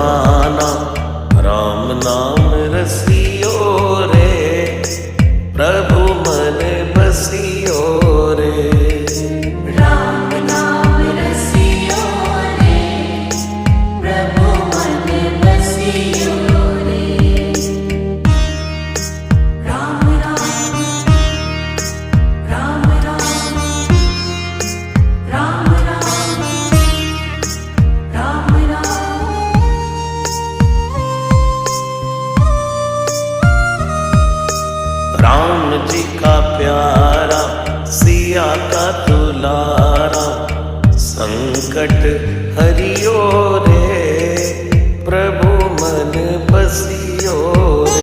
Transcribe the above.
दीवाना, राम नाम रसियो रे, प्रभु मन बसियो रे। राम नाम रसियो रे, प्रभु मन बसियो रे। राम राम राम राम राम राम राम राम। राम जी का प्यारा, सिया का दुलारा, संकट हरियो